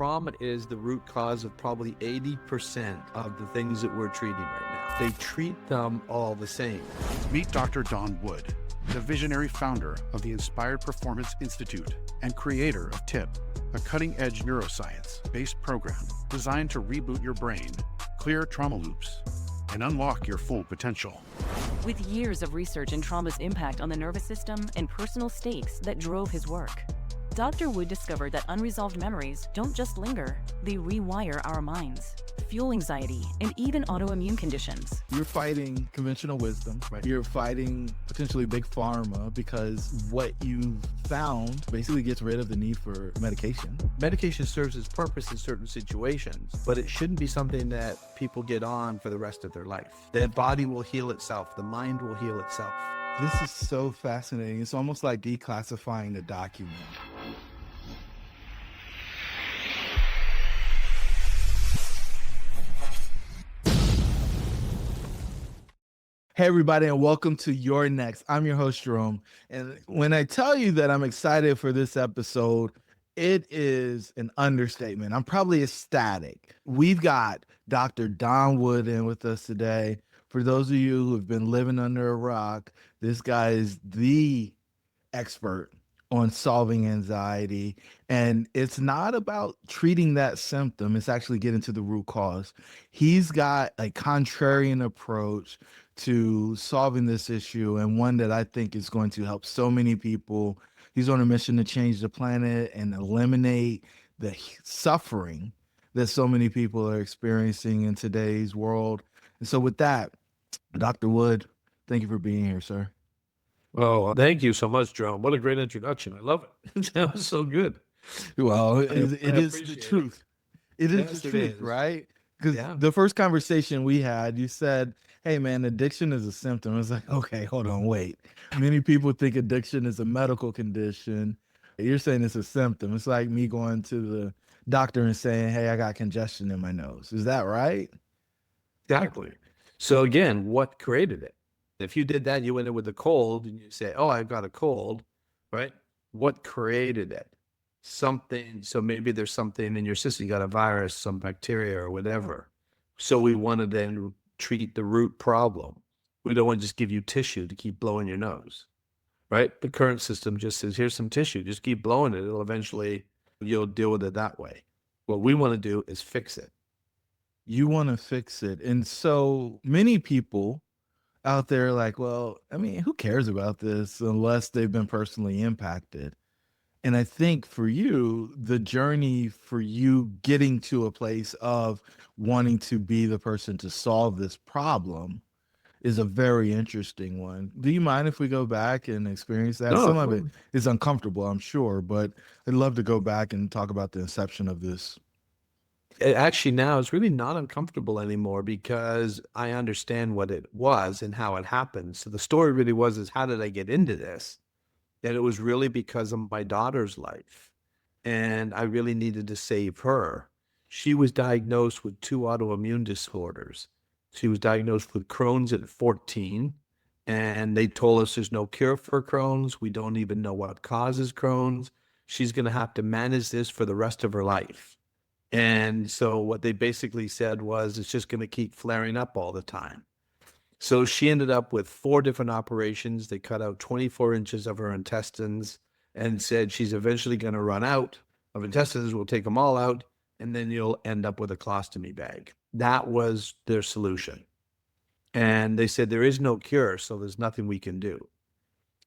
trauma is the root cause of probably 80% of the things that we're treating right now. They treat them all the same. Meet Dr. Don Wood, the visionary founder of the Inspired Performance Institute and creator of TIPP, a cutting-edge neuroscience-based program designed to reboot your brain, clear trauma loops, and unlock your full potential. With years of research in trauma's impact on the nervous system and personal stakes that drove his work, Dr. Wood discovered that unresolved memories don't just linger, they rewire our minds, fuel anxiety, and even autoimmune conditions. You're fighting conventional wisdom, right? You're fighting potentially big pharma because what you've found basically gets rid of the need for medication. Medication serves its purpose in certain situations, but it shouldn't be something that people get on for the rest of their life. The body will heal itself. The mind will heal itself. This is so fascinating. It's almost like declassifying the document. Hey, everybody, and welcome to Your Next. I'm your host, Jerome. And when I tell you that I'm excited for this episode, it is an understatement. I'm probably ecstatic. We've got Dr. Don Wood in with us today. For those of you who have been living under a rock, this guy is the expert on solving anxiety. And it's not about treating that symptom. It's actually getting to the root cause. He's got a contrarian approach to solving this issue, and one that I think is going to help so many people. He's on a mission to change the planet and eliminate the suffering that so many people are experiencing in today's world. And so with that, Dr. Wood, thank you for being here, sir. Oh, thank you so much, Jerome. What a great introduction. I love it. That was so good. Well, it is the appreciate truth. It is Yes, the it truth, is. right? Because Yeah. the first conversation we had, you said, hey, man, addiction is a symptom. It's like, okay, hold on, wait. Many people think addiction is a medical condition. You're saying it's a symptom. It's like me going to the doctor and saying, hey, I got congestion in my nose. Is that right? Exactly. So again, what created it? If you did that, you went in with a cold and you say, oh, I've got a cold, right? What created it? Something. So maybe there's something in your system. You got a virus, some bacteria or whatever. So we want to then treat the root problem. We don't want to just give you tissue to keep blowing your nose, right? The current system just says, here's some tissue. Just keep blowing it. It'll eventually, you'll deal with it that way. What we want to do is fix it. You want to fix it. And so many people out there are like, well, I mean, who cares about this unless they've been personally impacted? And I think for you, the journey for you getting to a place of wanting to be the person to solve this problem is a very interesting one. Do you mind if we go back and experience that? No, Some of it is uncomfortable, I'm sure, but I'd love to go back and talk about the inception of this. Actually, now it's really not uncomfortable anymore because I understand what it was and how it happened. So the story really is how did I get into this? And it was really because of my daughter's life. And I really needed to save her. She was diagnosed with 2 autoimmune disorders. She was diagnosed with Crohn's at 14. And they told us there's no cure for Crohn's. We don't even know what causes Crohn's. She's going to have to manage this for the rest of her life. And so what they basically said was it's just going to keep flaring up all the time. So she ended up with 4 different operations. They cut out 24 inches of her intestines and said she's eventually going to run out of intestines. We'll take them all out, and then you'll end up with a colostomy bag. That was their solution. And they said there is no cure, so there's nothing we can do.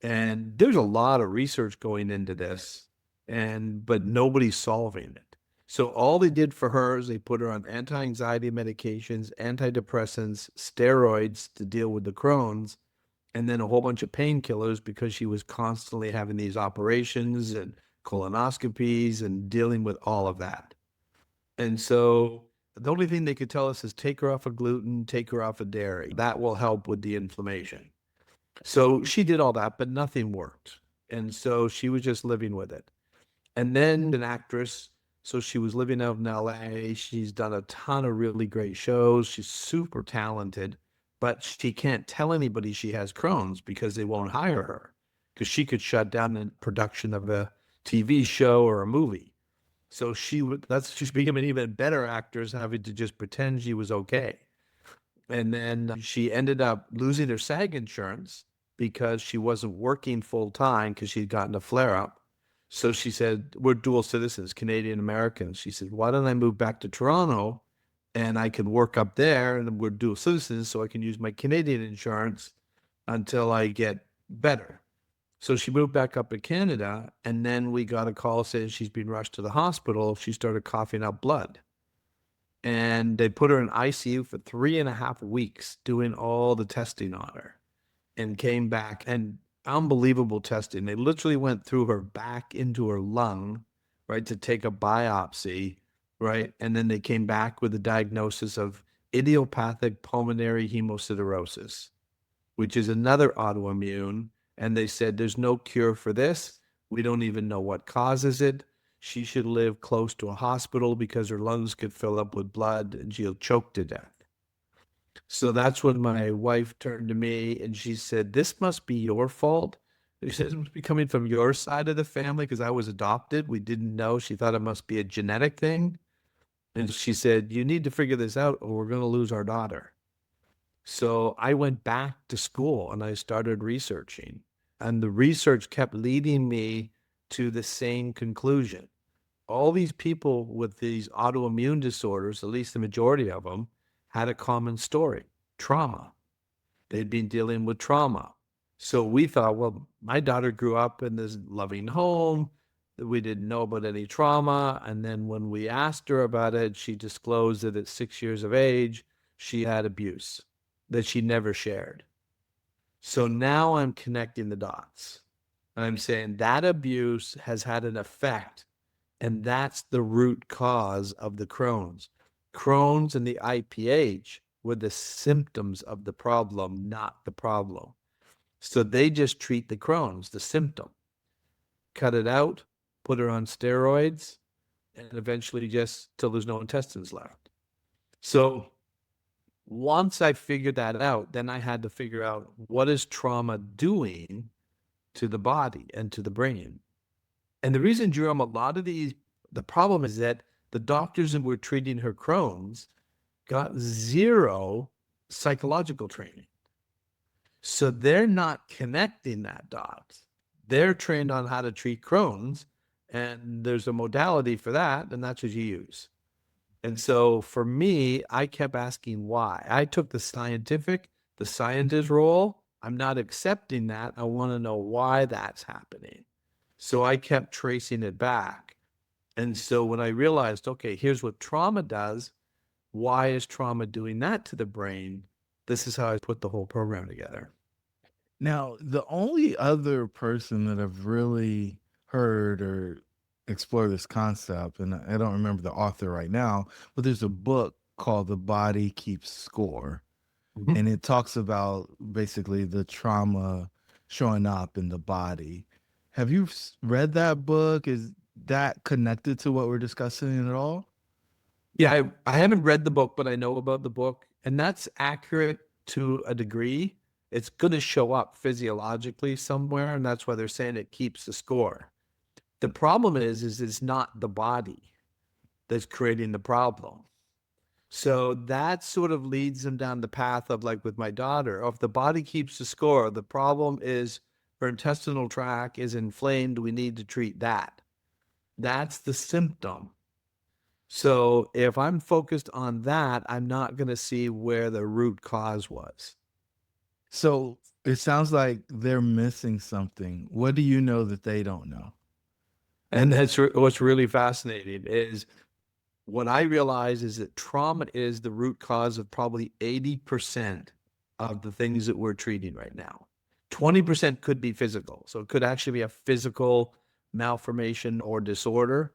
And there's a lot of research going into this, but nobody's solving it. So all they did for her is they put her on anti-anxiety medications, antidepressants, steroids to deal with the Crohn's, and then a whole bunch of painkillers because she was constantly having these operations and colonoscopies and dealing with all of that. And so the only thing they could tell us is take her off of gluten, take her off of dairy. That will help with the inflammation. So she did all that, but nothing worked. And so she was just living with it. And then an actress, so she was living out in LA. She's done a ton of really great shows. She's super talented, but she can't tell anybody she has Crohn's because they won't hire her because she could shut down the production of a TV show or a movie. So she's become an even better actress, having to just pretend she was okay. And then she ended up losing her SAG insurance because she wasn't working full time because she'd gotten a flare up. So she said, we're dual citizens, Canadian Americans. She said, why don't I move back to Toronto and I can work up there and we're dual citizens so I can use my Canadian insurance until I get better. So she moved back up to Canada, and then we got a call saying she's been rushed to the hospital. She started coughing up blood. And they put her in ICU for 3.5 weeks doing all the testing on her and came back and unbelievable testing. They literally went through her back into her lung, right, to take a biopsy, right? And then they came back with a diagnosis of idiopathic pulmonary hemosiderosis, which is another autoimmune. And they said, there's no cure for this. We don't even know what causes it. She should live close to a hospital because her lungs could fill up with blood and she'll choke to death. So that's when my wife turned to me and she said, this must be your fault. She said, it must be coming from your side of the family because I was adopted. We didn't know. She thought it must be a genetic thing. And she said, you need to figure this out or we're going to lose our daughter. So I went back to school and I started researching. And the research kept leading me to the same conclusion. All these people with these autoimmune disorders, at least the majority of them, had a common story: trauma. They'd been dealing with trauma. So we thought, well, my daughter grew up in this loving home, that we didn't know about any trauma. And then when we asked her about it, she disclosed that at 6 years of age, she had abuse that she never shared. So now I'm connecting the dots. I'm saying that abuse has had an effect, and that's the root cause of the Crohn's. Crohn's and the IPH were the symptoms of the problem, not the problem. So they just treat the Crohn's, the symptom, cut it out, put her on steroids, and eventually just till there's no intestines left. So once I figured that out, then I had to figure out what is trauma doing to the body and to the brain. And the reason, Jerome, a lot of the problem is that the doctors that were treating her Crohn's got zero psychological training. So they're not connecting that dot. They're trained on how to treat Crohn's, and there's a modality for that, and that's what you use. And so for me, I kept asking why. I took the scientist role. I'm not accepting that. I want to know why that's happening. So I kept tracing it back. And so when I realized, okay, here's what trauma does, why is trauma doing that to the brain? This is how I put the whole program together. Now, the only other person that I've really heard or explored this concept, and I don't remember the author right now, but there's a book called The Body Keeps Score. Mhm. And it talks about basically the trauma showing up in the body. Have you read that book? Is that connected to what we're discussing at all? Yeah, I haven't read the book, but I know about the book, and that's accurate to a degree. It's going to show up physiologically somewhere, and that's why they're saying it keeps the score. The problem is it's not the body that's creating the problem. So that sort of leads them down the path of, like with my daughter, if the body keeps the score, the problem is her intestinal tract is inflamed, we need to treat that. That's the symptom. So if I'm focused on that, I'm not going to see where the root cause was. So it sounds like they're missing something. What do you know that they don't know? And that's what's really fascinating is what I realize is that trauma is the root cause of probably 80% of the things that we're treating right now. 20% could be physical. So it could actually be a physical malformation or disorder,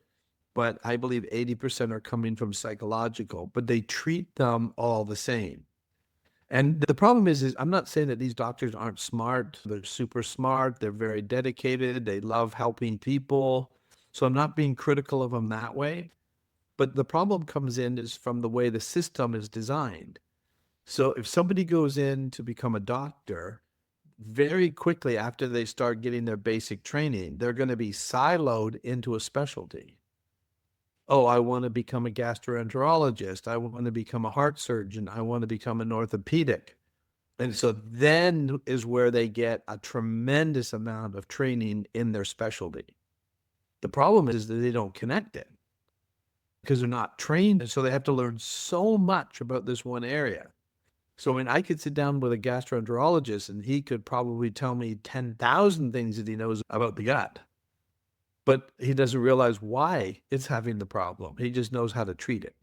but I believe 80% are coming from psychological, but they treat them all the same. And the problem is I'm not saying that these doctors aren't smart. They're super smart. They're very dedicated. They love helping people. So I'm not being critical of them that way. But the problem comes in is from the way the system is designed. So if somebody goes in to become a doctor, very quickly after they start getting their basic training, they're going to be siloed into a specialty. Oh, I want to become a gastroenterologist. I want to become a heart surgeon. I want to become an orthopedic. And so then is where they get a tremendous amount of training in their specialty. The problem is that they don't connect it because they're not trained. And so they have to learn so much about this one area. So, I mean, I could sit down with a gastroenterologist and he could probably tell me 10,000 things that he knows about the gut, but he doesn't realize why it's having the problem. He just knows how to treat it.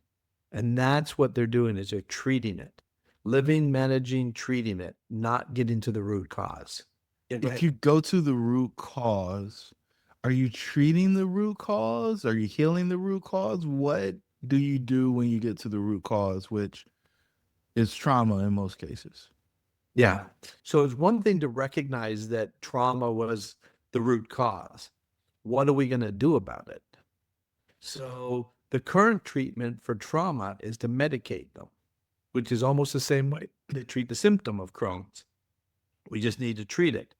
And that's what they're doing, is they're treating it. Living, managing, treating it, not getting to the root cause. If you go to the root cause, are you treating the root cause? Are you healing the root cause? What do you do when you get to the root cause, which is trauma in most cases? Yeah. So it's one thing to recognize that trauma was the root cause. What are we going to do about it? So the current treatment for trauma is to medicate them, which is almost the same way they treat the symptom of Crohn's. We just need to treat it.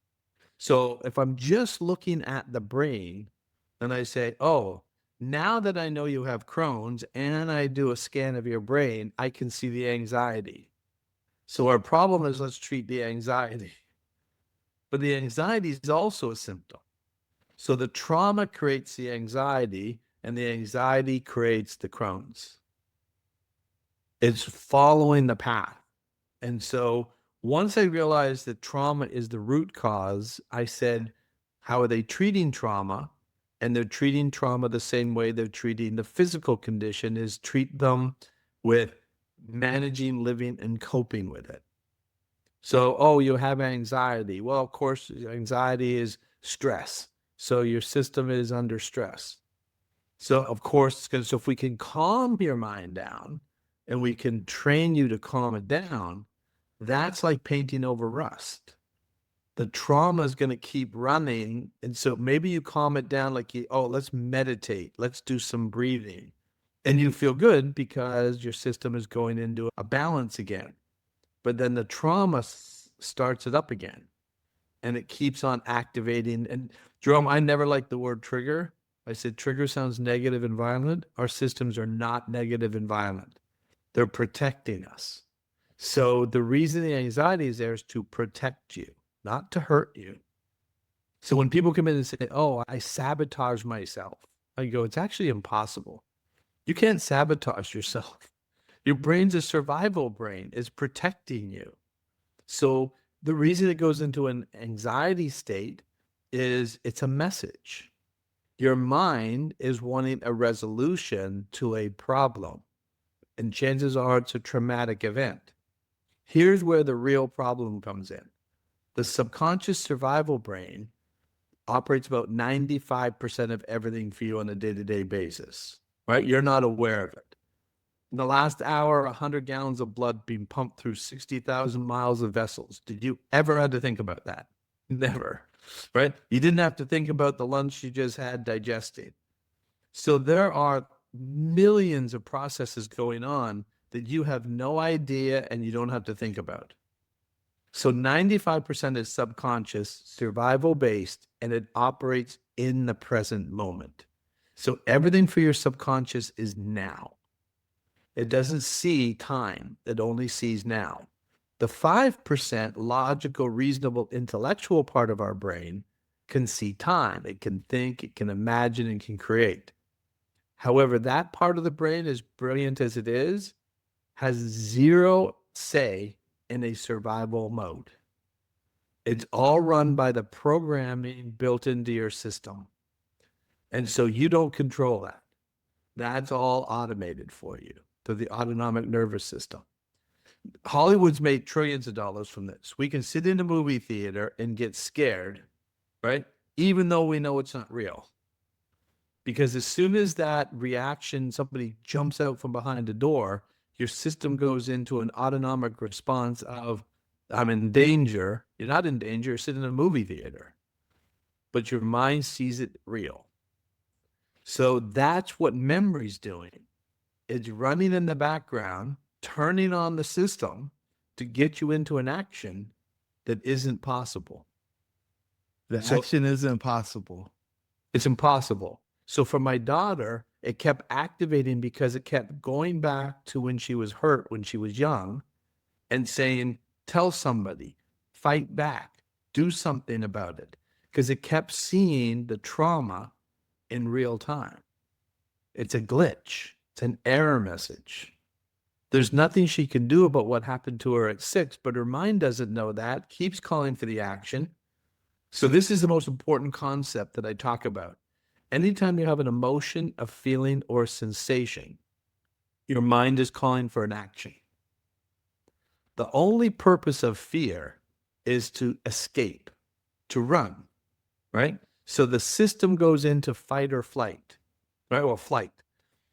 So if I'm just looking at the brain and I say, oh, now that I know you have Crohn's and I do a scan of your brain, I can see the anxiety. So our problem is, let's treat the anxiety. But the anxiety is also a symptom. So the trauma creates the anxiety and the anxiety creates the Crohn's. It's following the path. And so once I realized that trauma is the root cause, I said, how are they treating trauma? And they're treating trauma the same way they're treating the physical condition, is treat them with managing, living, and coping with it. So, oh, you have anxiety. Well, of course, anxiety is stress. So your system is under stress. So, of course, so if we can calm your mind down and we can train you to calm it down, that's like painting over rust. The trauma is going to keep running. And so maybe you calm it down, like, oh, let's meditate. Let's do some breathing. And you feel good because your system is going into a balance again. But then the trauma starts it up again. And it keeps on activating. And Jerome, I never liked the word trigger. I said trigger sounds negative and violent. Our systems are not negative and violent. They're protecting us. So the reason the anxiety is there is to protect you, not to hurt you. So when people come in and say, oh, I sabotage myself, I go, it's actually impossible. You can't sabotage yourself. Your brain's a survival brain. It's protecting you. So the reason it goes into an anxiety state is it's a message. Your mind is wanting a resolution to a problem, and chances are it's a traumatic event. Here's where the real problem comes in. The subconscious survival brain operates about 95% of everything for you on a day-to-day basis, right? You're not aware of it. In the last hour, 100 gallons of blood being pumped through 60,000 miles of vessels. Did you ever have to think about that? Never, right? You didn't have to think about the lunch you just had digesting. So there are millions of processes going on that you have no idea and you don't have to think about. So 95% is subconscious, survival-based, and it operates in the present moment. So everything for your subconscious is now. It doesn't see time. It only sees now. The 5% logical, reasonable, intellectual part of our brain can see time. It can think, it can imagine, and can create. However, that part of the brain, as brilliant as it is, has zero say in a survival mode. It's all run by the programming built into your system. And so you don't control that. That's all automated for you through the autonomic nervous system. Hollywood's made trillions of dollars from this. We can sit in a movie theater and get scared, right? Even though we know it's not real. Because as soon as that reaction, somebody jumps out from behind a door, your system goes into an autonomic response of, I'm in danger. You're not in danger. You're sitting in a movie theater. But your mind sees it real. So that's what memory's doing. It's running in the background, turning on the system to get you into an action that isn't possible. The action isn't possible. It's impossible. So for my daughter, It kept activating because it kept going back to when she was hurt, when she was young, and saying, tell somebody, fight back, do something about it. Because it kept seeing the trauma in real time. It's a glitch. It's an error message. There's nothing she can do about what happened to her at 6, but her mind doesn't know that, keeps calling for the action. So this is the most important concept that I talk about. Anytime you have an emotion, a feeling, or a sensation, your mind is calling for an action. The only purpose of fear is to escape, to run, right? So the system goes into fight or flight, right? Well, flight.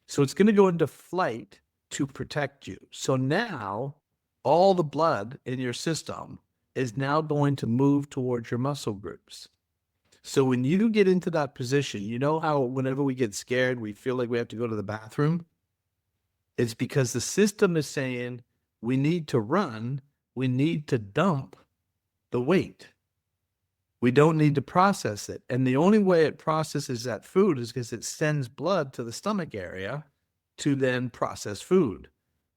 So it's going to go into flight to protect you. So now all the blood in your system is now going to move towards your muscle groups. So when you get into that position, you know how whenever we get scared, we feel like we have to go to the bathroom? It's because the system is saying, we need to run, we need to dump the weight. We don't need to process it. And the only way it processes that food is because it sends blood to the stomach area to then process food.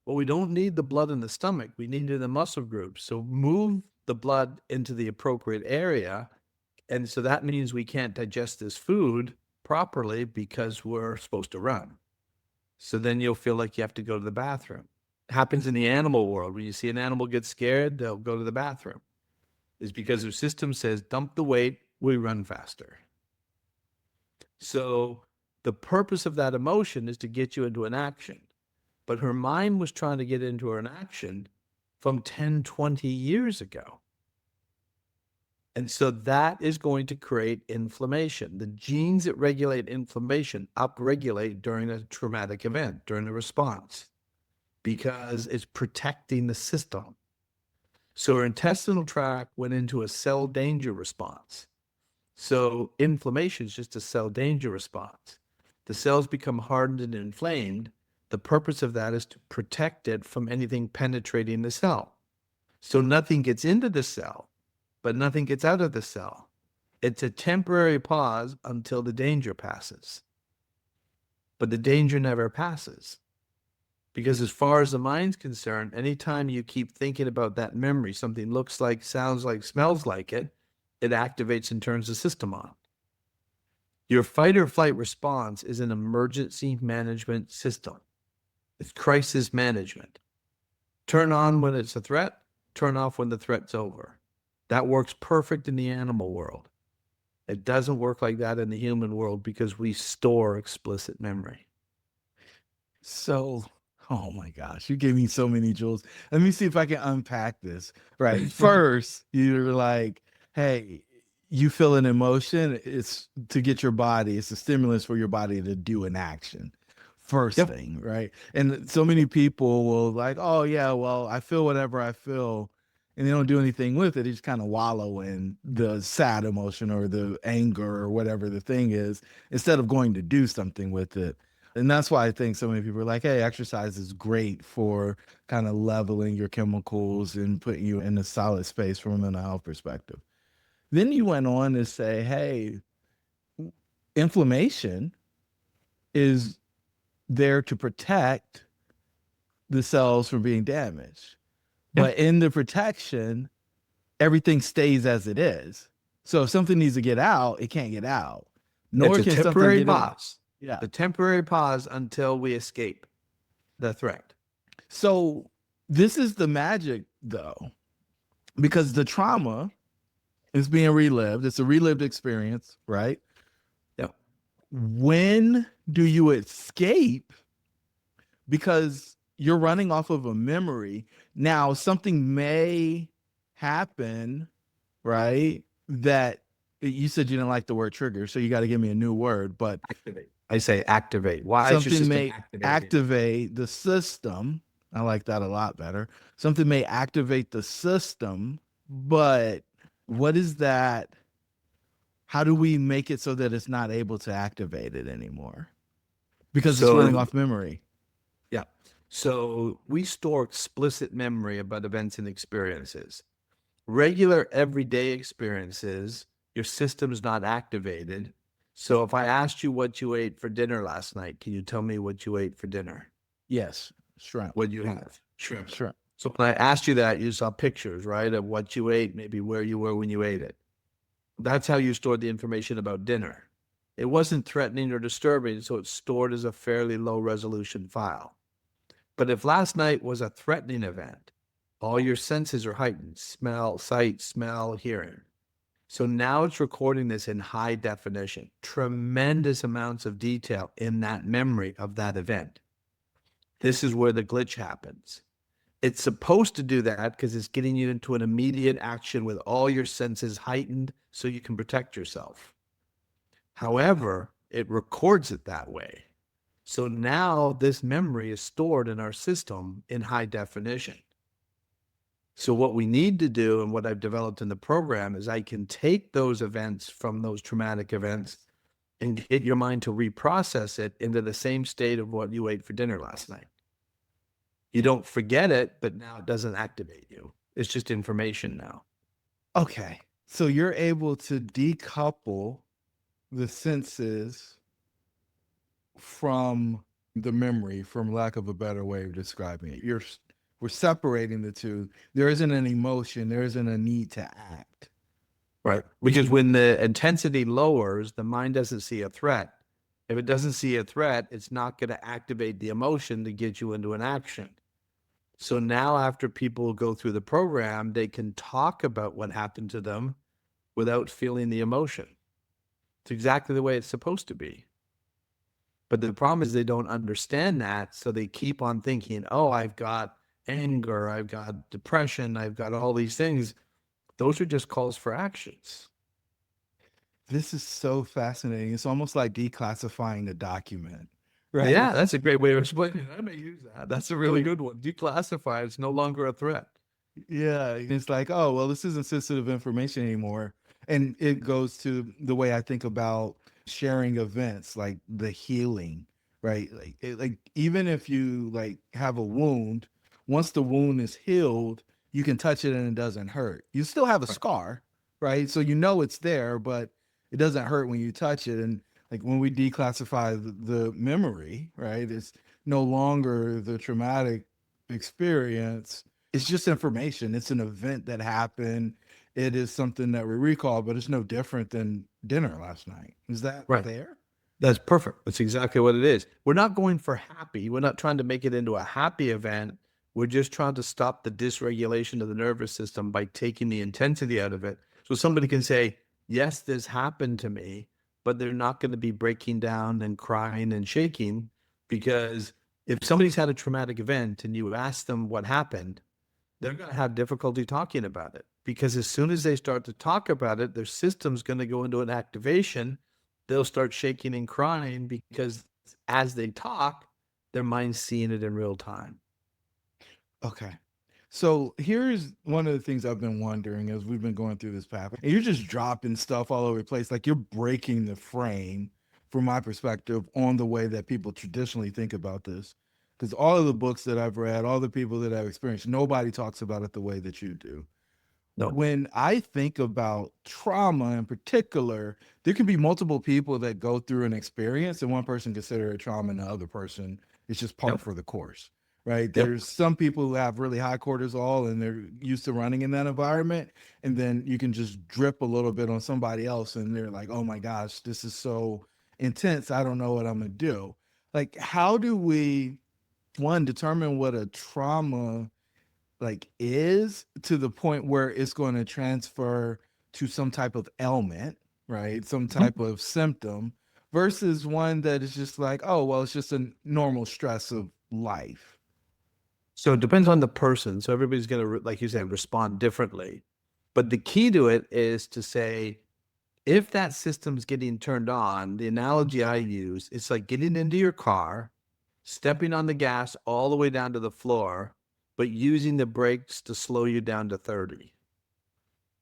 Well, we don't need the blood in the stomach. We need it in the muscle groups. So move the blood into the appropriate area. And so that means we can't digest this food properly because we're supposed to run. So then you'll feel like you have to go to the bathroom. It happens in the animal world. When you see an animal get scared, they'll go to the bathroom. It's because their system says, dump the weight, we run faster. So the purpose of that emotion is to get you into an action. But her mind was trying to get into an action from 10, 20 years ago. And so that is going to create inflammation. The genes that regulate inflammation upregulate during a traumatic event, during a response, because it's protecting the system. So her intestinal tract went into a cell danger response. So inflammation is just a cell danger response. The cells become hardened and inflamed. The purpose of that is to protect it from anything penetrating the cell. So nothing gets into the cell, but nothing gets out of the cell. It's a temporary pause until the danger passes. But the danger never passes. Because as far as the mind's concerned, anytime you keep thinking about that memory, something looks like, sounds like, smells like it, it activates and turns the system on. Your fight or flight response is an emergency management system. It's crisis management. Turn on when it's a threat, turn off when the threat's over. That works perfect in the animal world. It doesn't work like that in the human world because we store explicit memory. So, oh my gosh, you gave me so many jewels. Let me see if I can unpack this. Right. First, you're like, hey, you feel an emotion. It's to get your body, it's a stimulus for your body to do an action. First thing, right? And so many people will like, oh yeah, well, I feel whatever I feel, and they don't do anything with it. They just kind of wallow in the sad emotion or the anger or whatever the thing is, instead of going to do something with it. And that's why I think so many people are like, hey, exercise is great for kind of leveling your chemicals and putting you in a solid space from a mental health perspective. Then you went on to say, hey, inflammation is there to protect the cells from being damaged. But in the protection, everything stays as it is. So if something needs to get out, it can't get out. Nor It's a can temporary something get in. pause. Yeah. The temporary pause until we escape the threat. So this is the magic, though, because the trauma is being relived. It's a relived experience, right? Yep. When do you escape? Because you're running off of a memory. Now, something may happen, right? That you said you didn't like the word trigger, so you got to give me a new word, but Activate. I say activate. Why is your something system may activated? activate the system. I like that a lot better. Something may activate the system, but what is that? How do we make it so that it's not able to activate it anymore? Because it's running off memory. Yeah. So we store explicit memory about events and experiences. Regular everyday experiences, your system's not activated. So if I asked you what you ate for dinner last night, can you tell me what you ate for dinner? Yes, shrimp. What you have? Shrimp. Shrimp. So when I asked you that, you saw pictures, right, of what you ate, maybe where you were when you ate it. That's how you stored the information about dinner. It wasn't threatening or disturbing, so it's stored as a fairly low resolution file. But if last night was a threatening event, all your senses are heightened: smell, sight, smell, hearing. So now it's recording this in high definition, tremendous amounts of detail in that memory of that event. This is where the glitch happens. It's supposed to do that because it's getting you into an immediate action with all your senses heightened so you can protect yourself. However, it records it that way. So now this memory is stored in our system in high definition. So what we need to do, and what I've developed in the program, is I can take those events from those traumatic events and get your mind to reprocess it into the same state of what you ate for dinner last night. You don't forget it, but now it doesn't activate you. It's just information now. Okay. So you're able to decouple the senses from the memory, from lack of a better way of describing it. We're separating the two. There isn't an emotion, there isn't a need to act. Right. Because when the intensity lowers, the mind doesn't see a threat. If it doesn't see a threat, it's not going to activate the emotion to get you into an action. So now after people go through the program, they can talk about what happened to them without feeling the emotion. It's exactly the way it's supposed to be. But the problem is they don't understand that. So they keep on thinking, oh, I've got anger, I've got depression, I've got all these things. Those are just calls for actions. This is so fascinating. It's almost like declassifying the document, right? Yeah, that's a great way of explaining it. I may use that. That's a really good one. Declassify, it's no longer a threat. Yeah. It's like, oh, well, this isn't sensitive information anymore. And it goes to the way I think about sharing events, like the healing, right? Like even if you like have a wound, once the wound is healed, you can touch it and it doesn't hurt. You still have a scar, right? So you know it's there, but it doesn't hurt when you touch it. And like when we declassify the memory, right? It's no longer the traumatic experience. It's just information. It's an event that happened. It is something that we recall, but it's no different than dinner last night. Is that Right. fair? That's perfect. That's exactly what it is. We're not going for happy. We're not trying to make it into a happy event. We're just trying to stop the dysregulation of the nervous system by taking the intensity out of it. So somebody can say, yes, this happened to me, but they're not going to be breaking down and crying and shaking, because if somebody's had a traumatic event and you ask them what happened, they're going to have difficulty talking about it, because as soon as they start to talk about it, their system's going to go into an activation. They'll start shaking and crying because as they talk, their mind's seeing it in real time. Okay. So here's one of the things I've been wondering as we've been going through this path. And you're just dropping stuff all over the place. Like you're breaking the frame, from my perspective, on the way that people traditionally think about this. Because all of the books that I've read, all the people that I've experienced, nobody talks about it the way that you do. No. When I think about trauma in particular, there can be multiple people that go through an experience and one person consider it trauma and the other person is just par Yep. for the course, right? Yep. There's some people who have really high cortisol and they're used to running in that environment. And then you can just drip a little bit on somebody else and they're like, oh my gosh, this is so intense. I don't know what I'm going to do. Like, how do we, one, determine what a trauma like is to the point where it's going to transfer to some type of ailment, right? Some type of symptom versus one that is just like, oh, well, it's just a normal stress of life. So it depends on the person. So everybody's going to, like you said, respond differently. But the key to it is to say, if that system's getting turned on, the analogy I use, it's like getting into your car, stepping on the gas all the way down to the floor, but using the brakes to slow you down to 30.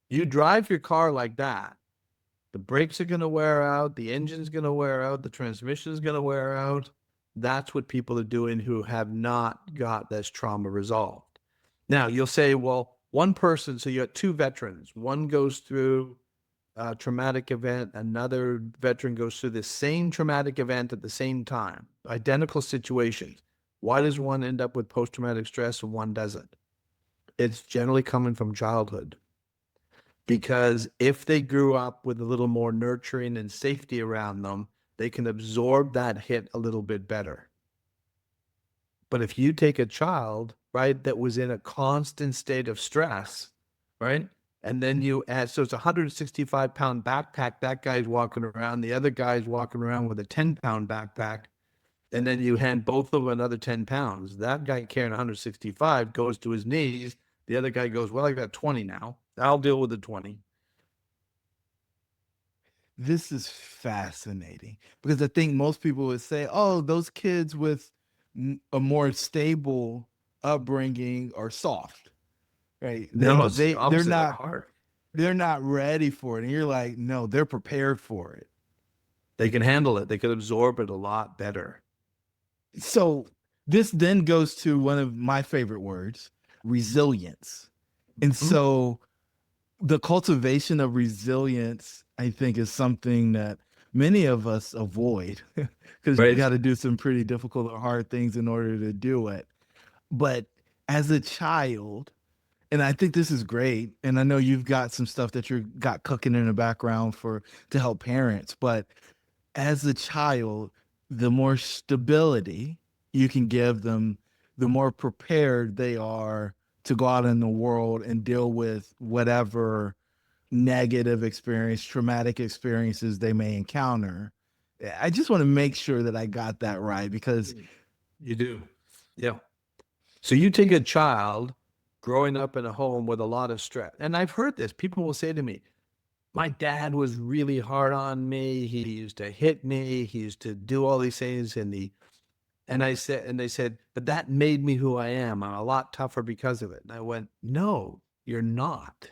You drive your car like that, the brakes are going to wear out, the engine's going to wear out, the transmission is going to wear out. That's what people are doing who have not got this trauma resolved. Now, you'll say, well, one person, so you got two veterans. One goes through traumatic event, another veteran goes through the same traumatic event at the same time, identical situations. Why does one end up with post-traumatic stress and one doesn't? It's generally coming from childhood. Because if they grew up with a little more nurturing and safety around them, they can absorb that hit a little bit better. But if you take a child, right, that was in a constant state of stress, right, and then you add, so it's a 165-pound backpack, that guy's walking around, the other guy's walking around with a 10-pound backpack, and then you hand both of them another 10 pounds. That guy carrying 165 goes to his knees. The other guy goes, well, I got 20 now. I'll deal with the 20. This is fascinating because I think most people would say, oh, those kids with a more stable upbringing are soft, right? No, it's the They're opposite. They're not hard. they're not ready for it. And you're like, no, they're prepared for it. They can handle it. They can absorb it a lot better. So this then goes to one of my favorite words, resilience. And so the cultivation of resilience, I think, is something that many of us avoid because you got to do some pretty difficult or hard things in order to do it. But as a child, and I think this is great, and I know you've got some stuff that you got cooking in the background to help parents, but as a child, the more stability you can give them, the more prepared they are to go out in the world and deal with whatever negative experience, traumatic experiences they may encounter. I just want to make sure that I got that right because you do. Yeah. So you take a child growing up in a home with a lot of stress, and I've heard this. People will say to me, my dad was really hard on me. He used to hit me. He used to do all these things. And they said, but that made me who I am. I'm a lot tougher because of it. And I went, no, you're not.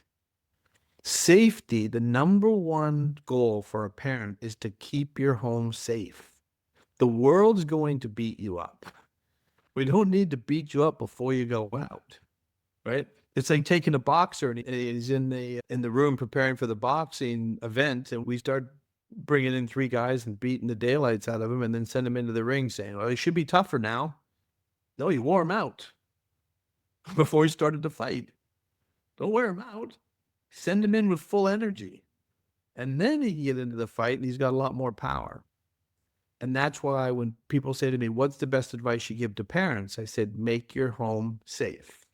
Safety, the number one goal for a parent is to keep your home safe. The world's going to beat you up. We don't need to beat you up before you go out, right? It's like taking a boxer and he's in the room preparing for the boxing event, and we start bringing in 3 guys and beating the daylights out of him and then send him into the ring saying, well, he should be tougher now. No, you wore him out before he started to fight. Don't wear him out. Send him in with full energy. And then he can get into the fight and he's got a lot more power. And that's why when people say to me, what's the best advice you give to parents? I said, make your home safe.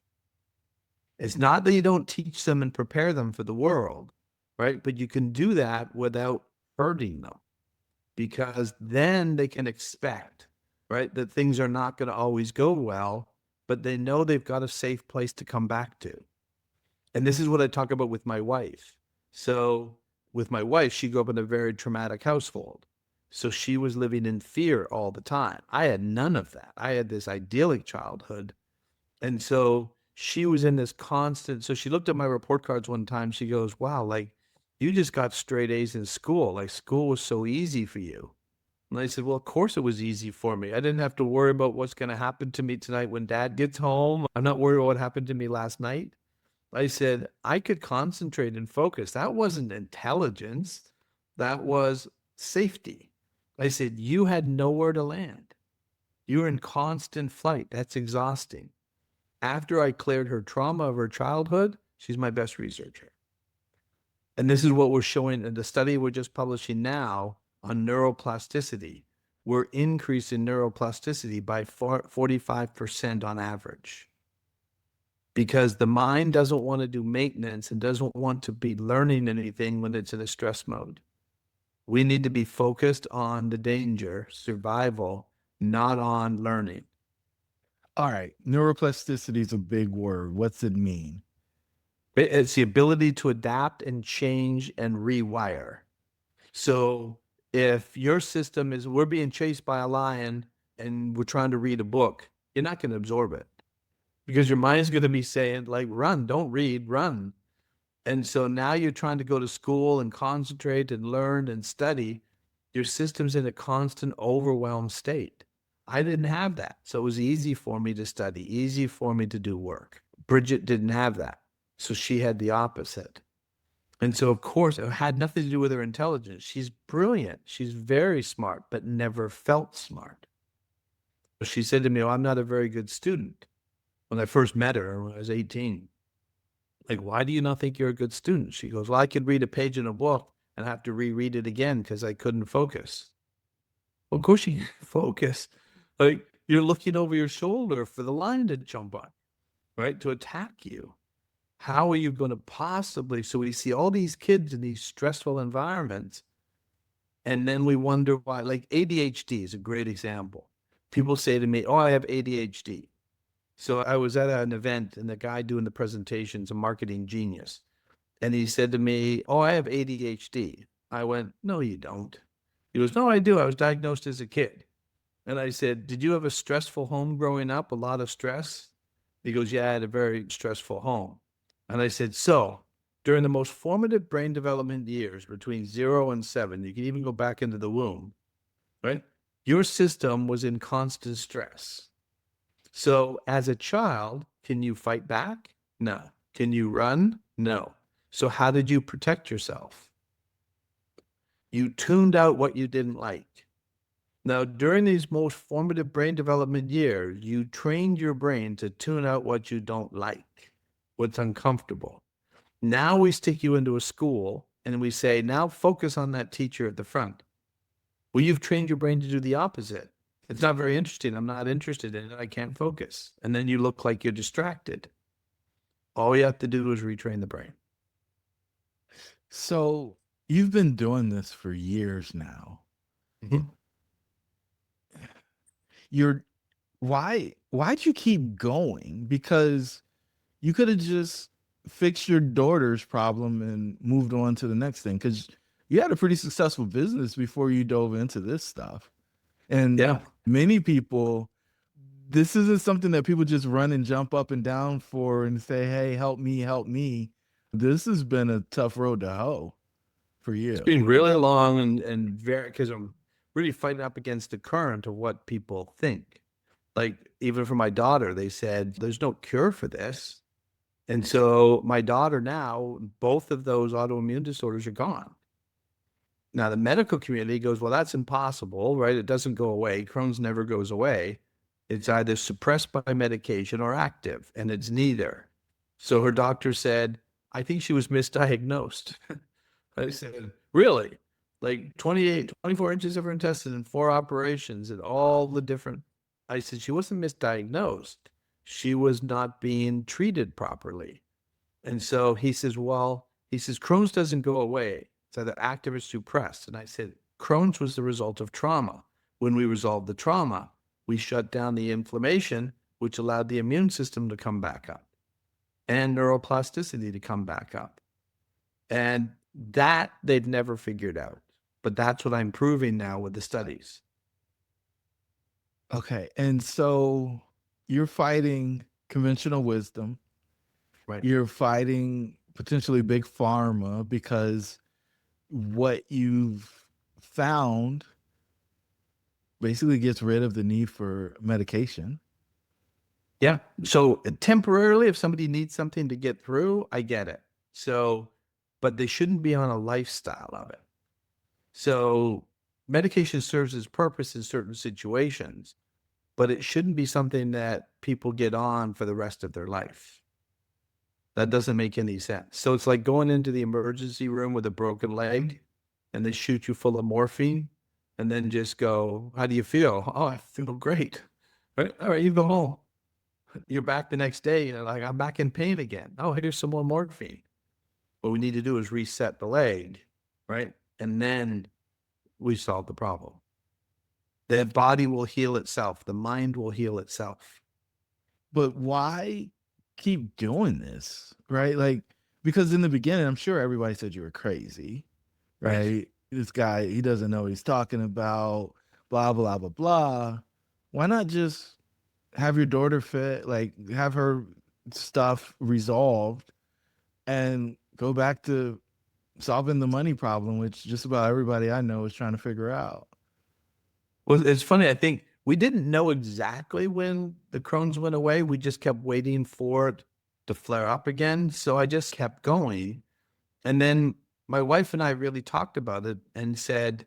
It's not that you don't teach them and prepare them for the world, right? But you can do that without hurting them, because then they can expect, right, that things are not going to always go well, but they know they've got a safe place to come back to. And this is what I talk about with my wife. So with my wife, she grew up in a very traumatic household. So she was living in fear all the time. I had none of that. I had this idyllic childhood. And so she was in this constant, so she looked at my report cards one time. She goes, wow, like you just got straight A's in school. Like school was so easy for you. And I said, well, of course it was easy for me. I didn't have to worry about what's going to happen to me tonight when dad gets home. I'm not worried about what happened to me last night. I said, I could concentrate and focus. That wasn't intelligence. That was safety. I said, you had nowhere to land. You were in constant flight. That's exhausting. After I cleared her trauma of her childhood, she's my best researcher. And this is what we're showing in the study we're just publishing now on neuroplasticity. We're increasing neuroplasticity by 45% on average. Because the mind doesn't want to do maintenance and doesn't want to be learning anything when it's in a stress mode. We need to be focused on the danger, survival, not on learning. All right, neuroplasticity is a big word. What's it mean? It's the ability to adapt and change and rewire. So if your system is, we're being chased by a lion and we're trying to read a book, you're not going to absorb it. Because your mind's going to be saying, like, run, don't read, run. And so now you're trying to go to school and concentrate and learn and study. Your system's in a constant overwhelmed state. I didn't have that. So it was easy for me to study, easy for me to do work. Bridget didn't have that. So she had the opposite. And so, of course, it had nothing to do with her intelligence. She's brilliant. She's very smart, but never felt smart. She said to me, "Oh, I'm not a very good student." When I first met her when I was 18, like, why do you not think you're a good student? She goes, well, I could read a page in a book and have to reread it again because I couldn't focus. Well, of course you can focus. Like, you're looking over your shoulder for the lion to jump on, right? To attack you. How are you going to possibly? So we see all these kids in these stressful environments, and then we wonder why. Like ADHD is a great example. People say to me, oh, I have ADHD. So I was at an event, and the guy doing the presentation's a marketing genius. And he said to me, oh, I have ADHD. I went, no, you don't. He goes, no, I do. I was diagnosed as a kid. And I said, did you have a stressful home growing up, a lot of stress? He goes, yeah, I had a very stressful home. And I said, so during the most formative brain development years, between 0 and 7, you can even go back into the womb, right? Your system was in constant stress. So as a child, can you fight back? No. Can you run? No. So how did you protect yourself? You tuned out what you didn't like. Now, during these most formative brain development years, you trained your brain to tune out what you don't like, what's uncomfortable. Now we stick you into a school and we say, now focus on that teacher at the front. Well, you've trained your brain to do the opposite. It's not very interesting. I'm not interested in it. I can't focus. And then you look like you're distracted. All you have to do is retrain the brain. So you've been doing this for years now. Mhm. Why'd you keep going? Because you could have just fixed your daughter's problem and moved on to the next thing. Because you had a pretty successful business before you dove into this stuff. And Yeah. many people, this isn't something that people just run and jump up and down for and say, hey, help me, help me. This has been a tough road to hoe for you. It's been really long and very, because I'm really fighting up against the current of what people think. Like, even for my daughter, they said, there's no cure for this. And so my daughter now, both of those autoimmune disorders are gone. Now, the medical community goes, well, that's impossible, right? It doesn't go away. Crohn's never goes away. It's either suppressed by medication or active, and it's neither. So her doctor said, I think she was misdiagnosed. I said, really? Like 28, 24 inches of her intestine and 4 operations and all the different. I said, she wasn't misdiagnosed. She was not being treated properly. And so he says, well, Crohn's doesn't go away. It's either active or suppressed. And I said, Crohn's was the result of trauma. When we resolved the trauma, we shut down the inflammation, which allowed the immune system to come back up and neuroplasticity to come back up. And that they've never figured out. But that's what I'm proving now with the studies. Okay. And so you're fighting conventional wisdom. Right. You're fighting potentially big pharma because what you've found basically gets rid of the need for medication. Yeah. So temporarily, if somebody needs something to get through, I get it. So, but they shouldn't be on a lifestyle of it. So medication serves its purpose in certain situations, but it shouldn't be something that people get on for the rest of their life. That doesn't make any sense. So it's like going into the emergency room with a broken leg and they shoot you full of morphine and then just go, how do you feel? Oh, I feel great. Right? All right, you go home. You're back the next day, you know, like, I'm back in pain again. Oh, here's some more morphine. What we need to do is reset the leg, right? And then we solve the problem. The body will heal itself. The mind will heal itself. But why keep doing this? Right? Like, because in the beginning, I'm sure everybody said you were crazy, right? This guy, he doesn't know what he's talking about, blah, blah, blah, blah. Why not just have your daughter fit, like have her stuff resolved and go back to solving the money problem, which just about everybody I know is trying to figure out? Well, it's funny. I think we didn't know exactly when the Crohn's went away. We just kept waiting for it to flare up again. So I just kept going. And then my wife and I really talked about it and said,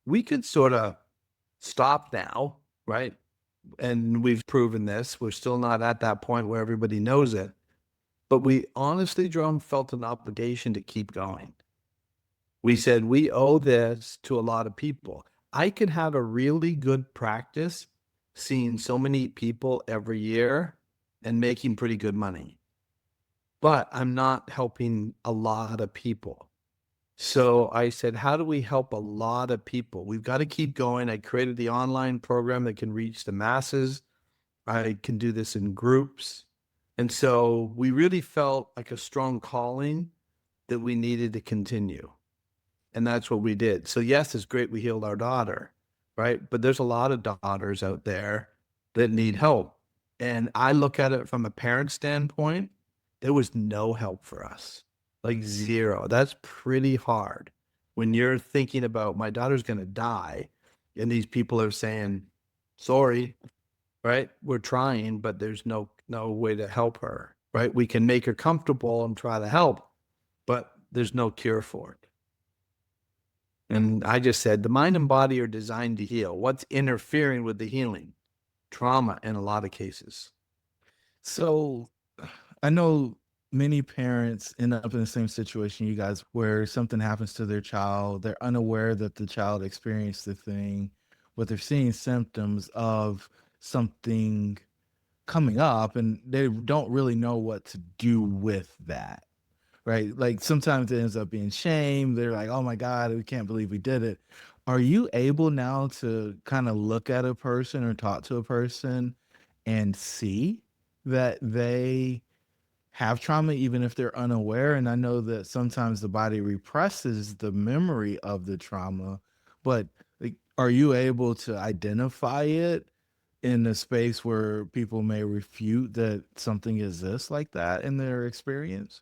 we could sort of stop now, right? And we've proven this. We're still not at that point where everybody knows it. But we honestly, Jerome, felt an obligation to keep going. We said, we owe this to a lot of people. I could have a really good practice seeing so many people every year and making pretty good money, but I'm not helping a lot of people. So I said, how do we help a lot of people? We've got to keep going. I created the online program that can reach the masses. I can do this in groups. And so we really felt like a strong calling that we needed to continue. And that's what we did. So yes, it's great we healed our daughter, right? But there's a lot of daughters out there that need help. And I look at it from a parent standpoint, there was no help for us, like zero. That's pretty hard when you're thinking about my daughter's going to die and these people are saying, sorry, right? We're trying, but there's no way to help her, right? We can make her comfortable and try to help, but there's no cure for it. And I just said, the mind and body are designed to heal. What's interfering with the healing? Trauma in a lot of cases. So I know many parents end up in the same situation you guys, where something happens to their child. They're unaware that the child experienced the thing, but they're seeing symptoms of something coming up and they don't really know what to do with that. Right? Like sometimes it ends up being shame. They're like, oh my God, we can't believe we did it. Are you able now to kind of look at a person or talk to a person and see that they have trauma, even if they're unaware? And I know that sometimes the body represses the memory of the trauma, but like, are you able to identify it in a space where people may refute that something exists like that in their experience?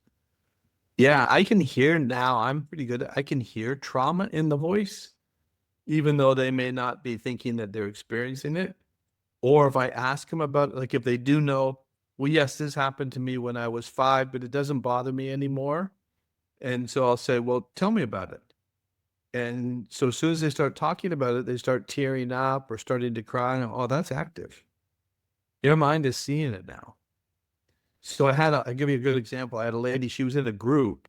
Yeah, I can hear now. I'm pretty good. I can hear trauma in the voice, even though they may not be thinking that they're experiencing it. Or if I ask them about it, like if they do know, well, yes, this happened to me when I was 5, but it doesn't bother me anymore. And so I'll say, well, tell me about it. And so as soon as they start talking about it, they start tearing up or starting to cry. And, oh, that's active. Your mind is seeing it now. So I'll give you a good example. I had a lady, she was in a group,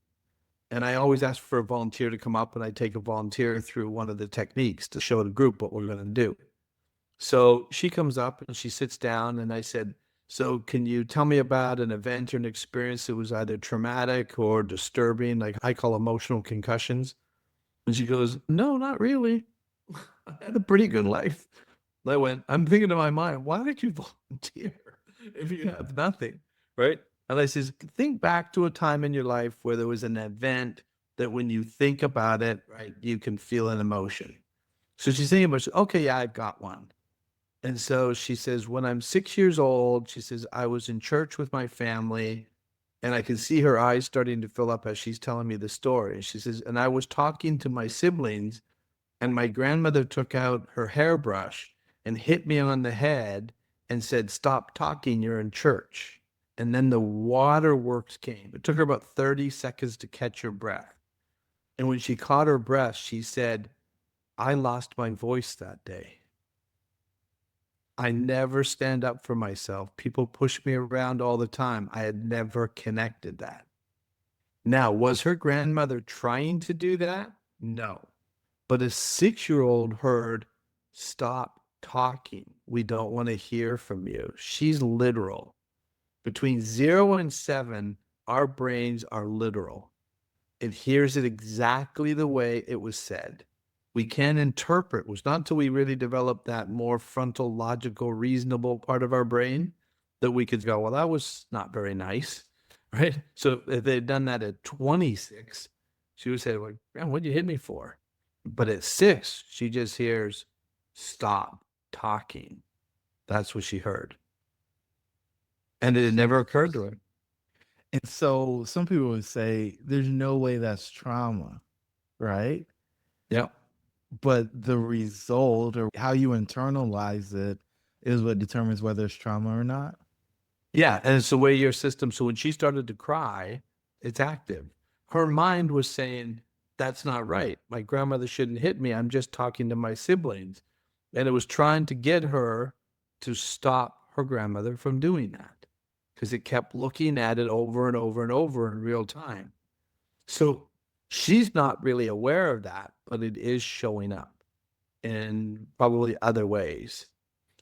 and I always ask for a volunteer to come up, and I take a volunteer through one of the techniques to show the group what we're going to do. So she comes up and she sits down, and I said, so can you tell me about an event or an experience that was either traumatic or disturbing, like I call emotional concussions? And she goes, no, not really. I had a pretty good life. And I went, I'm thinking in my mind, why did you volunteer if you have nothing? Right. And I says, think back to a time in your life where there was an event that when you think about it, right, you can feel an emotion. So she's thinking about, okay, yeah, I've got one. And so she says, when I'm 6 years old, she says, I was in church with my family, and I can see her eyes starting to fill up as she's telling me the story. And she says, and I was talking to my siblings, and my grandmother took out her hairbrush and hit me on the head and said, stop talking, you're in church. And then the waterworks came. It took her about 30 seconds to catch her breath. And when she caught her breath, she said, I lost my voice that day. I never stand up for myself. People push me around all the time. I had never connected that. Now, was her grandmother trying to do that? No. But a 6-year-old heard, stop talking. We don't want to hear from you. She's literal. Between 0 and 7, our brains are literal. It hears it exactly the way it was said. We can interpret. It was not until we really developed that more frontal, logical, reasonable part of our brain that we could go, well, that was not very nice, right? So if they'd done that at 26, she would say, well, what'd you hit me for? But at 6, she just hears, stop talking. That's what she heard. And it never occurred to her. And so some people would say there's no way that's trauma, right? Yeah. But the result or how you internalize it is what determines whether it's trauma or not. Yeah. And it's the way your system, so when she started to cry, it's active. her mind was saying, that's not right. My grandmother shouldn't hit me. I'm just talking to my siblings. And it was trying to get her to stop her grandmother from doing that because it kept looking at it over and over and over in real time. So she's not really aware of that, but it is showing up in probably other ways.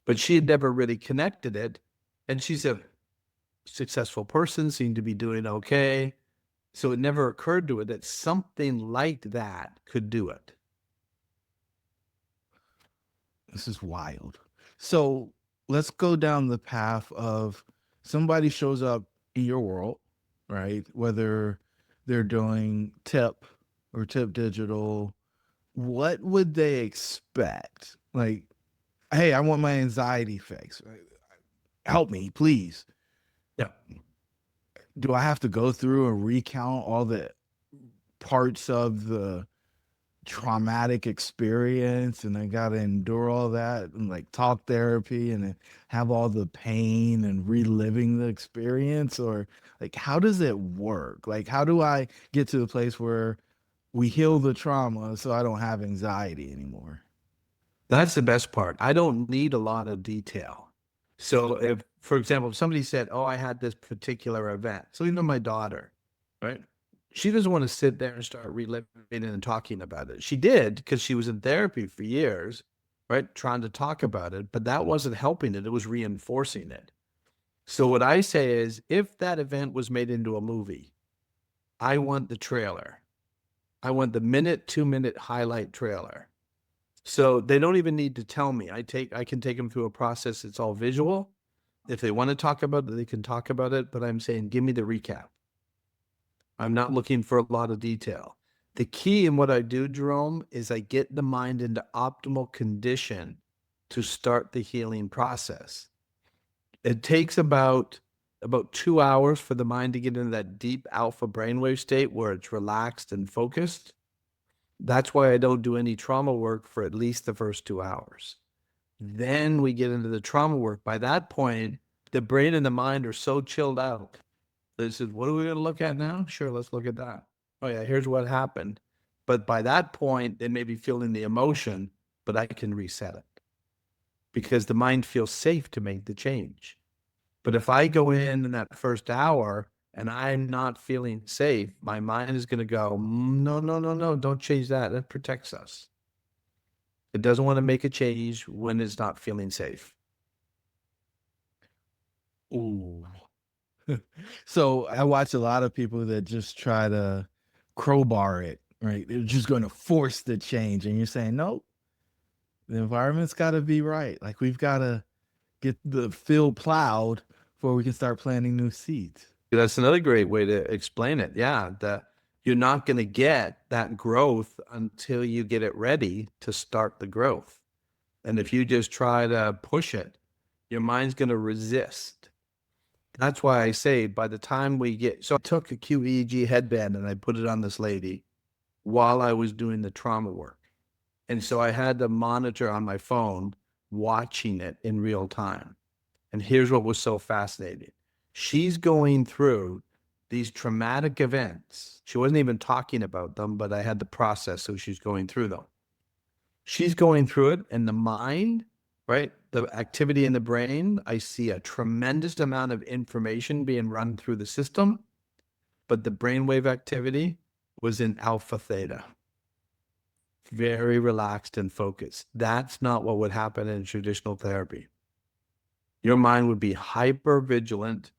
But she had never really connected it. And she's a successful person, seemed to be doing okay. So it never occurred to her that something like that could do it. This is wild. So let's go down the path of somebody shows up in your world, right? Whether they're doing TIPP or TIPP Digital, what would they expect? Like, hey, I want my anxiety fixed. Help me, please. Yeah. Do I have to go through and recount all the parts of the traumatic experience and I got to endure all that and like talk therapy and then have all the pain and reliving the experience? Or like, how does it work? Like, how do I get to the place where we heal the trauma so I don't have anxiety anymore? That's the best part. I don't need a lot of detail. So if, for example, if somebody said, oh, I had this particular event. So even my daughter, right? She doesn't want to sit there and start reliving and talking about it. She did because she was in therapy for years, right? Trying to talk about it, but that wasn't helping it. It was reinforcing it. So what I say is, if that event was made into a movie, I want the trailer. I want the minute, 2-minute highlight trailer. So they don't even need to tell me. I can take them through a process. It's all visual. If they want to talk about it, they can talk about it, but I'm saying, give me the recap. I'm not looking for a lot of detail. The key in what I do, Jerome, is I get the mind into optimal condition to start the healing process. It takes about 2 hours for the mind to get into that deep alpha brainwave state where it's relaxed and focused. That's why I don't do any trauma work for at least the first 2 hours. Then we get into the trauma work. By that point, the brain and the mind are so chilled out. They said, what are we going to look at now? Sure, let's look at that. Oh yeah, here's what happened. But by that point, they may be feeling the emotion, but I can reset it because the mind feels safe to make the change. But if I go in that first hour and I'm not feeling safe, my mind is going to go, no, no, no, no, don't change that. That protects us. It doesn't want to make a change when it's not feeling safe. Ooh. So I watch a lot of people that just try to crowbar it, right? They're just going to force the change. And you're saying, nope, the environment's got to be right. Like we've got to get the field plowed before we can start planting new seeds. That's another great way to explain it. Yeah, you're not going to get that growth until you get it ready to start the growth. And if you just try to push it, your mind's going to resist. That's why I say by the time so I took a QEEG headband and I put it on this lady while I was doing the trauma work. And so I had the monitor on my phone watching it in real time. And here's what was so fascinating. She's going through these traumatic events. She wasn't even talking about them, but I had the process, so she's going through them. She's going through it, and the mind, right, the activity in the brain, I see a tremendous amount of information being run through the system, but the brainwave activity was in alpha theta. Very relaxed and focused. That's not what would happen in traditional therapy. Your mind would be hyper vigilant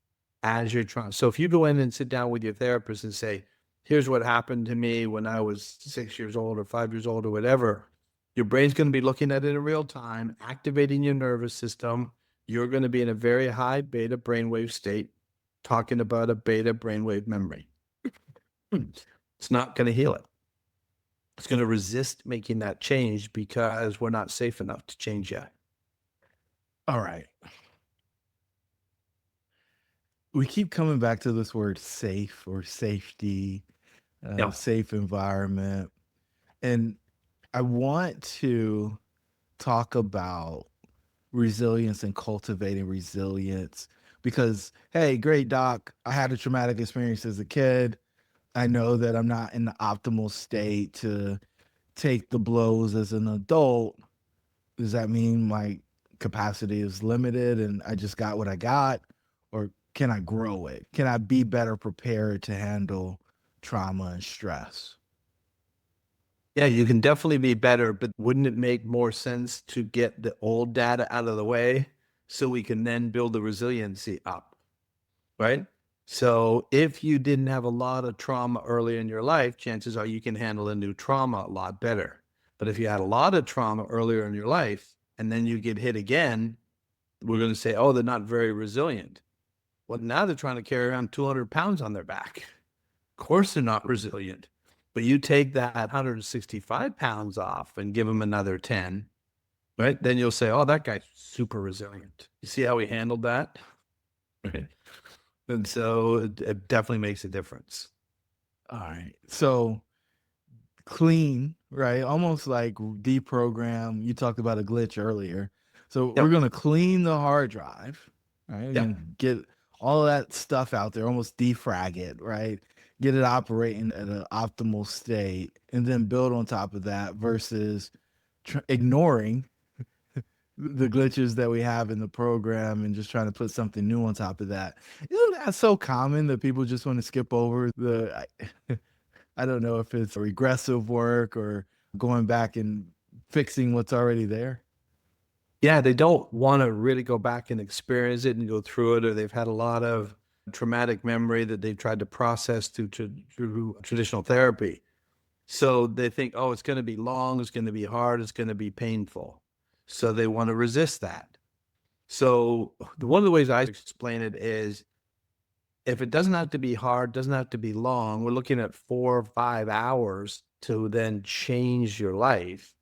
as you're trying. So if you go in and sit down with your therapist and say, here's what happened to me when I was 6 years old or 5 years old or whatever, your brain's going to be looking at it in real time, activating your nervous system. You're going to be in a very high beta brainwave state, talking about a beta brainwave memory. It's not going to heal it. It's going to resist making that change because we're not safe enough to change yet. All right. We keep coming back to this word safe or safety, Yeah. safe environment. And I want to talk about resilience and cultivating resilience because, hey, great doc, I had a traumatic experience as a kid. I know that I'm not in the optimal state to take the blows as an adult. Does that mean my capacity is limited and I just got what I got? Or can I grow it? Can I be better prepared to handle trauma and stress? Yeah, you can definitely be better, but wouldn't it make more sense to get the old data out of the way so we can then build the resiliency up, right? So if you didn't have a lot of trauma early in your life, chances are you can handle a new trauma a lot better. But if you had a lot of trauma earlier in your life and then you get hit again, we're going to say, oh, they're not very resilient. Well, now they're trying to carry around 200 pounds on their back. Of course, they're not resilient. But you take that 165 pounds off and give them another 10, right? Then you'll say, oh, that guy's super resilient. You see how he handled that? Right. And so it definitely makes a difference. All right. So clean, right? Almost like deprogram. You talked about a glitch earlier. So we're Yep. going to clean the hard drive, right? Yep. And get all of that stuff out there, almost defrag it, right? Get it operating at an optimal state, and then build on top of that versus ignoring the glitches that we have in the program and just trying to put something new on top of that. Isn't that so common that people just want to skip over I don't know if it's regressive work or going back and fixing what's already there? Yeah, they don't want to really go back and experience it and go through it, or they've had a lot of traumatic memory that they've tried to process through traditional therapy. So they think, oh, it's going to be long, it's going to be hard, it's going to be painful. So they want to resist that. So one of the ways I explain it is if it doesn't have to be hard, doesn't have to be long, we're looking at 4 or 5 hours to then change your life.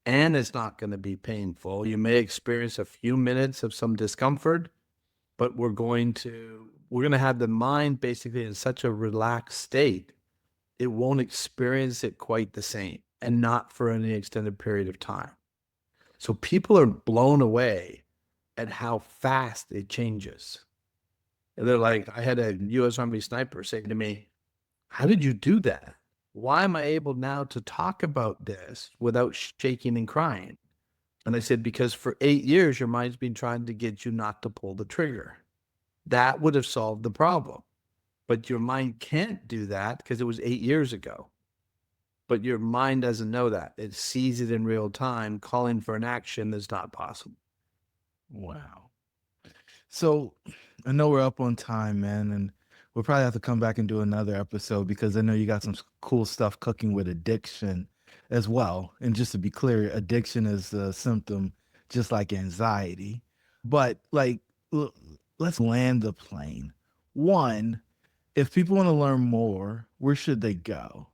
And it's not going to be painful. You may experience a few minutes of some discomfort, but we're going to have the mind basically in such a relaxed state, it won't experience it quite the same and not for any extended period of time. So people are blown away at how fast it changes. And they're like, I had a U.S. Army sniper say to me, how did you do that? Why am I able now to talk about this without shaking and crying? And I said, because for 8 years, your mind's been trying to get you not to pull the trigger. That would have solved the problem. But your mind can't do that because it was 8 years ago. But your mind doesn't know that. It sees it in real time. Calling for an action is not possible. Wow. So I know we're up on time, man, and we'll probably have to come back and do another episode because I know you got some cool stuff cooking with addiction as well. And just to be clear, addiction is a symptom just like anxiety. But like, let's land the plane. One, if people want to learn more, where should they go?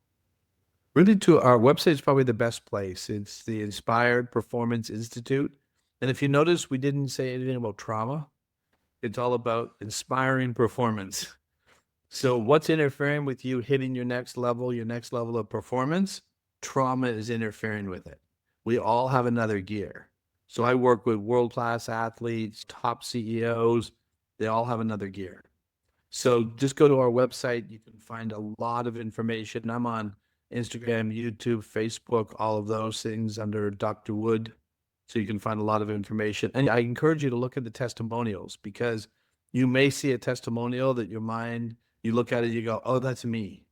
Really, to our website is probably the best place. It's the Inspired Performance Institute. And if you notice, we didn't say anything about trauma. It's all about inspiring performance. So what's interfering with you hitting your next level of performance? Trauma is interfering with it. We all have another gear. So I work with world-class athletes, top CEOs. They all have another gear. So just go to our website. You can find a lot of information. I'm on Instagram, YouTube, Facebook, all of those things under Dr. Wood. So you can find a lot of information. And I encourage you to look at the testimonials because you may see a testimonial that your mind, you look at it, you go, oh, that's me.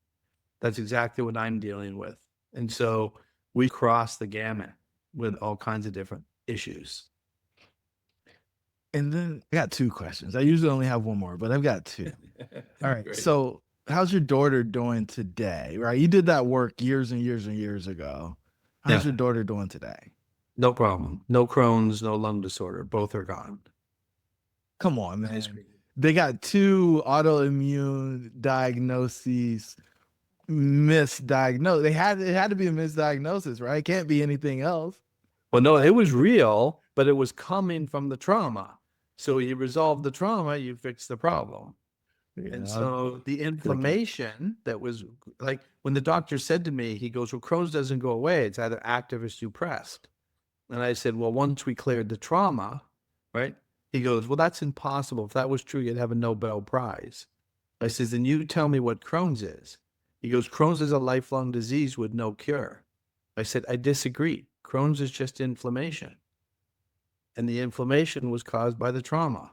That's exactly what I'm dealing with. And so we cross the gamut with all kinds of different issues. And then I got two questions. I usually only have one more, but I've got two. All right. Great. So how's your daughter doing today? Right. You did that work years and years and years ago. How's Yeah. your daughter doing today? No problem. No Crohn's, no lung disorder. Both are gone. Come on, man. Ice cream. They got 2 autoimmune diagnoses misdiagnosed. It had to be a misdiagnosis, right? Can't be anything else. Well, no, it was real, but it was coming from the trauma. So you resolve the trauma, you fix the problem. And so the inflammation that was like when the doctor said to me, he goes, well, Crohn's doesn't go away. It's either active or suppressed. And I said, well, once we cleared the trauma, right? He goes, well, that's impossible. If that was true, you'd have a Nobel Prize. I says, then you tell me what Crohn's is. He goes, Crohn's is a lifelong disease with no cure. I said, I disagree. Crohn's is just inflammation. And the inflammation was caused by the trauma.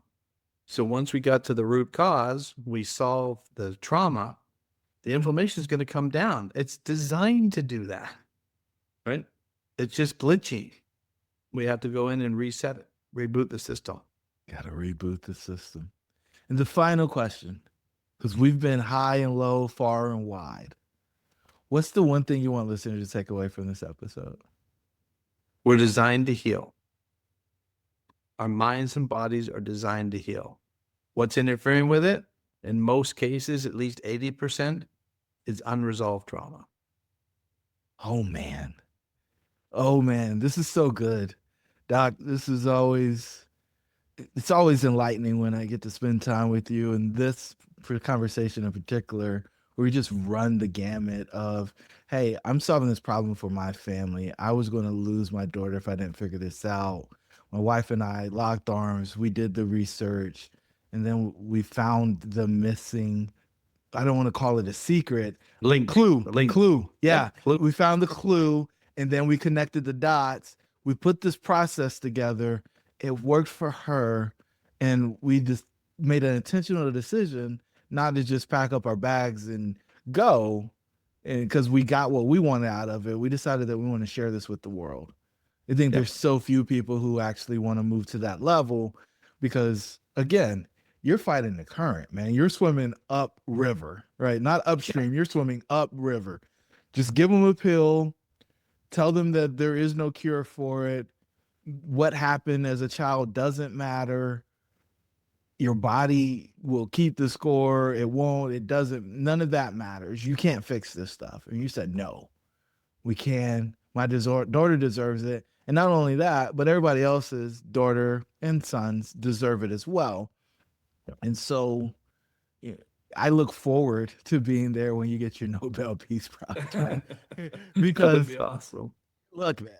So once we got to the root cause, we solved the trauma, the inflammation is going to come down. It's designed to do that, right? It's just glitchy. We have to go in and reset it, reboot the system. Got to reboot the system. And the final question, because we've been high and low, far and wide. What's the one thing you want listeners to take away from this episode? We're designed to heal. Our minds and bodies are designed to heal. What's interfering with it? In most cases, at least 80%, is unresolved trauma. Oh, man. Oh, man. This is so good. Doc, it's always enlightening when I get to spend time with you. And this for conversation in particular, where we just run the gamut of, hey, I'm solving this problem for my family. I was going to lose my daughter if I didn't figure this out. My wife and I locked arms. We did the research. And then we found the missing, I don't want to call it a secret. Clue. Yeah. Clue. We found the clue, and then we connected the dots. We put this process together. It worked for her. And we just made an intentional decision not to just pack up our bags and go. And because we got what we wanted out of it, we decided that we want to share this with the world. I think there's so few people who actually want to move to that level because, again, you're fighting the current, man. You're swimming upriver, right? Not upstream. You're swimming upriver. Just give them a pill. Tell them that there is no cure for it. What happened as a child doesn't matter. Your body will keep the score. It won't. It doesn't. None of that matters. You can't fix this stuff. And you said, no, we can. My daughter deserves it. And not only that, but everybody else's daughter and sons deserve it as well. And so I look forward to being there when you get your Nobel Peace Prize. Because be awesome. Look, man,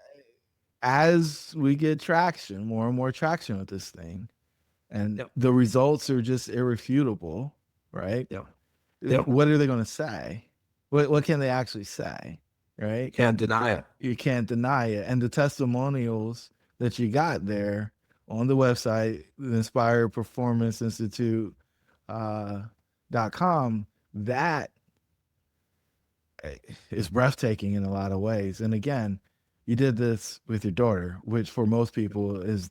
as we get traction, more and more traction with this thing, and the results are just irrefutable, right? What are they going to say? What can they actually say? Right? Can't deny it. You can't deny it. And the testimonials that you got there on the website, the Inspired Performance Institute.com, that is breathtaking in a lot of ways. And again, you did this with your daughter, which for most people is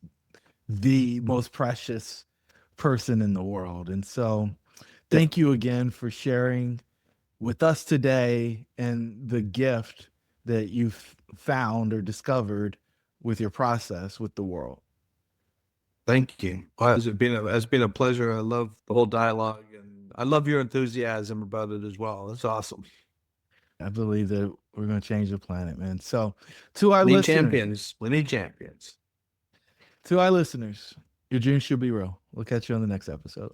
the most precious person in the world. And so thank you again for sharing with us today and the gift that you've found or discovered with your process with the world. Thank you. Well, it's been a pleasure. I love the whole dialogue, and I love your enthusiasm about it as well. It's awesome. I believe that we're going to change the planet, man. So to our We need listeners, champions. We need champions. To our listeners, your dreams should be real. We'll catch you on the next episode.